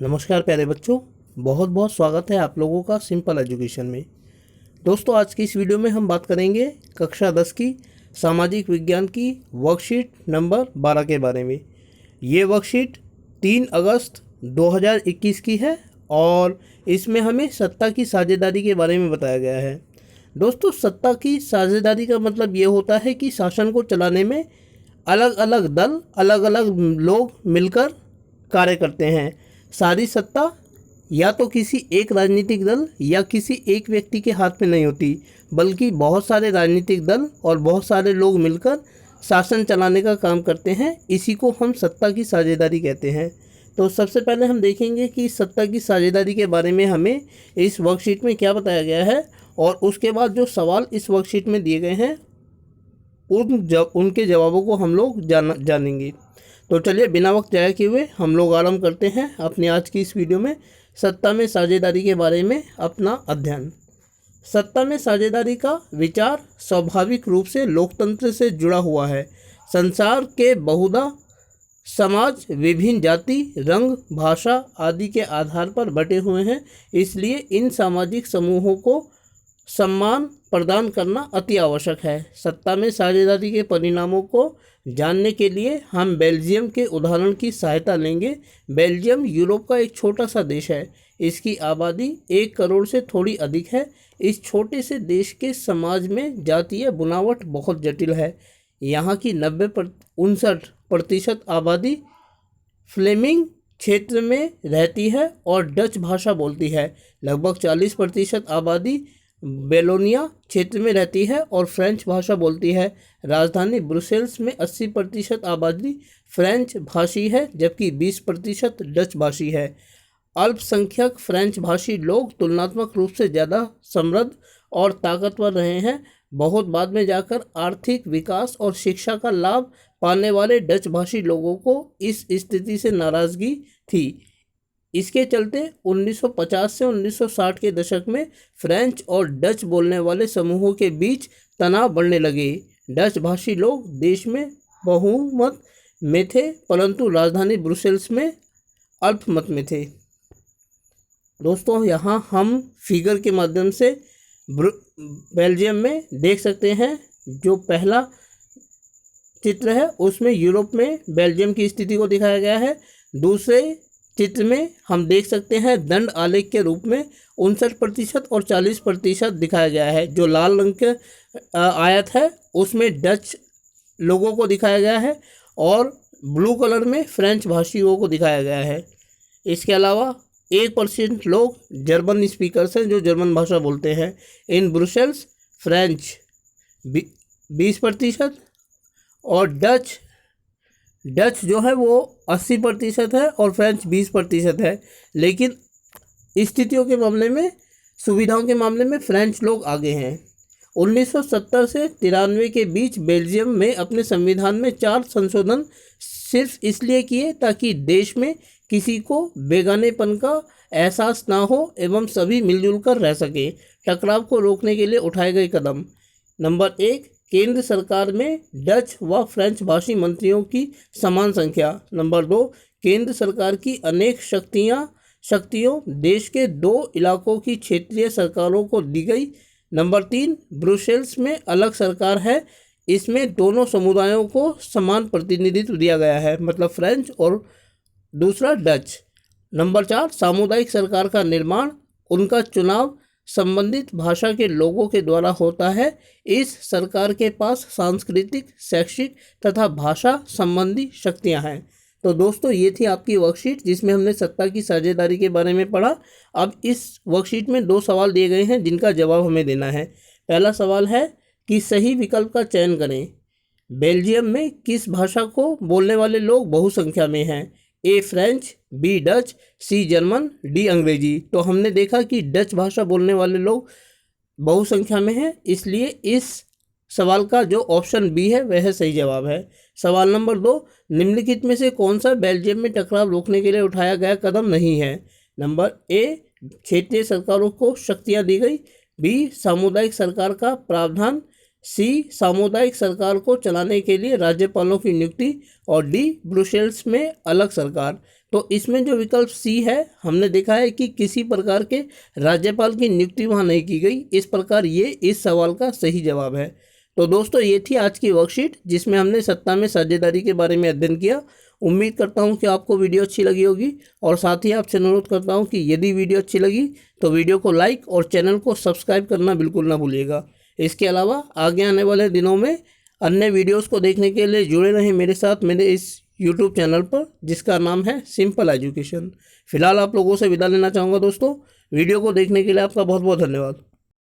नमस्कार प्यारे बच्चों, बहुत बहुत स्वागत है आप लोगों का सिंपल एजुकेशन में। दोस्तों, आज की इस वीडियो में हम बात करेंगे कक्षा 10 की सामाजिक विज्ञान की वर्कशीट नंबर 12 के बारे में। ये वर्कशीट 3 अगस्त 2021 की है और इसमें हमें सत्ता की साझेदारी के बारे में बताया गया है। दोस्तों, सत्ता की साझेदारी का मतलब ये होता है कि शासन को चलाने में अलग अलग दल, अलग अलग लोग मिलकर कार्य करते हैं। सारी सत्ता या तो किसी एक राजनीतिक दल या किसी एक व्यक्ति के हाथ में नहीं होती, बल्कि बहुत सारे राजनीतिक दल और बहुत सारे लोग मिलकर शासन चलाने का काम करते हैं। इसी को हम सत्ता की साझेदारी कहते हैं। तो सबसे पहले हम देखेंगे कि सत्ता की साझेदारी के बारे में हमें इस वर्कशीट में क्या बताया गया है, और उसके बाद जो सवाल इस वर्कशीट में दिए गए हैं उनके जवाबों को हम लोग जानेंगे। तो चलिए बिना वक्त जाया किए हुए हम लोग आरंभ करते हैं अपनी आज की इस वीडियो में सत्ता में साझेदारी के बारे में अपना अध्ययन। सत्ता में साझेदारी का विचार स्वाभाविक रूप से लोकतंत्र से जुड़ा हुआ है। संसार के बहुधा समाज विभिन्न जाति, रंग, भाषा आदि के आधार पर बटे हुए हैं, इसलिए इन सामाजिक समूहों को सम्मान प्रदान करना अति आवश्यक है। सत्ता में साझेदारी के परिणामों को जानने के लिए हम बेल्जियम के उदाहरण की सहायता लेंगे। बेल्जियम यूरोप का एक छोटा सा देश है। इसकी आबादी 1 करोड़ से थोड़ी अधिक है। इस छोटे से देश के समाज में जातीय बुनावट बहुत जटिल है। यहाँ की 59% आबादी फ्लेमिंग क्षेत्र में रहती है और डच भाषा बोलती है। लगभग 40% आबादी बेलोनिया क्षेत्र में रहती है और फ्रेंच भाषा बोलती है। राजधानी ब्रुसेल्स में 80% आबादी फ्रेंच भाषी है, जबकि 20% डच भाषी है। अल्पसंख्यक फ्रेंच भाषी लोग तुलनात्मक रूप से ज़्यादा समृद्ध और ताकतवर रहे हैं। बहुत बाद में जाकर आर्थिक विकास और शिक्षा का लाभ पाने वाले डच भाषी लोगों को इस स्थिति से नाराज़गी थी। इसके चलते 1950 से 1960 के दशक में फ्रेंच और डच बोलने वाले समूहों के बीच तनाव बढ़ने लगे। डच भाषी लोग देश में बहुमत में थे, परंतु राजधानी ब्रुसेल्स में अल्पमत में थे। दोस्तों, यहाँ हम फिगर के माध्यम से बेल्जियम में देख सकते हैं। जो पहला चित्र है उसमें यूरोप में बेल्जियम की स्थिति को दिखाया गया है। दूसरे चित्र में हम देख सकते हैं दंड आलेख के रूप में 59% और 40% दिखाया गया है। जो लाल रंग के आयत है उसमें डच लोगों को दिखाया गया है और ब्लू कलर में फ्रेंच भाषियों को दिखाया गया है। इसके अलावा 1% लोग जर्मन स्पीकर्स हैं जो जर्मन भाषा बोलते हैं। इन ब्रुसेल्स फ्रेंच 20% और डच जो है वो 80% है और फ्रेंच 20% है। लेकिन स्थितियों के मामले में, सुविधाओं के मामले में फ्रेंच लोग आगे हैं। 1970 से 93 के बीच बेल्जियम में अपने संविधान में 4 संशोधन सिर्फ इसलिए किए ताकि देश में किसी को बेगानेपन का एहसास ना हो एवं सभी मिलजुल कर रह सके। टकराव को रोकने के लिए उठाए गए कदम: नंबर 1, केंद्र सरकार में डच व फ्रेंच भाषी मंत्रियों की समान संख्या। नंबर 2, केंद्र सरकार की अनेक शक्तियों देश के 2 इलाकों की क्षेत्रीय सरकारों को दी गई। नंबर 3, ब्रुसेल्स में अलग सरकार है, इसमें दोनों समुदायों को समान प्रतिनिधित्व दिया गया है, मतलब फ्रेंच और दूसरा डच। नंबर 4, सामुदायिक सरकार का निर्माण, उनका चुनाव संबंधित भाषा के लोगों के द्वारा होता है। इस सरकार के पास सांस्कृतिक, शैक्षिक तथा भाषा संबंधी शक्तियां हैं। तो दोस्तों, ये थी आपकी वर्कशीट जिसमें हमने सत्ता की साझेदारी के बारे में पढ़ा। अब इस वर्कशीट में 2 सवाल दिए गए हैं जिनका जवाब हमें देना है। पहला सवाल है कि सही विकल्प का चयन करें। बेल्जियम में किस भाषा को बोलने वाले लोग बहुसंख्या में हैं? ए फ्रेंच, बी डच, सी जर्मन, डी अंग्रेजी। तो हमने देखा कि डच भाषा बोलने वाले लोग बहुसंख्या में हैं, इसलिए इस सवाल का जो ऑप्शन बी है वह सही जवाब है। सवाल नंबर 2, निम्नलिखित में से कौन सा बेल्जियम में टकराव रोकने के लिए उठाया गया कदम नहीं है? नंबर ए, क्षेत्रीय सरकारों को शक्तियां दी गई। बी, सामुदायिक सरकार का प्रावधान। सी, सामुदायिक सरकार को चलाने के लिए राज्यपालों की नियुक्ति। और डी, ब्रुसेल्स में अलग सरकार। तो इसमें जो विकल्प सी है, हमने देखा है कि किसी प्रकार के राज्यपाल की नियुक्ति वहाँ नहीं की गई। इस प्रकार ये इस सवाल का सही जवाब है। तो दोस्तों ये थी आज की वर्कशीट जिसमें हमने सत्ता में साझेदारी के बारे में अध्ययन किया। उम्मीद करता हूँ कि आपको वीडियो अच्छी लगी होगी और साथ ही आपसे अनुरोध करता हूँ कि यदि वीडियो अच्छी लगी तो वीडियो को लाइक और चैनल को सब्सक्राइब करना बिल्कुल ना भूलिएगा। इसके अलावा आगे आने वाले दिनों में अन्य वीडियोस को देखने के लिए जुड़े रहें मेरे साथ मेरे इस यूट्यूब चैनल पर जिसका नाम है सिंपल एजुकेशन। फिलहाल आप लोगों से विदा लेना चाहूँगा दोस्तों। वीडियो को देखने के लिए आपका बहुत बहुत धन्यवाद।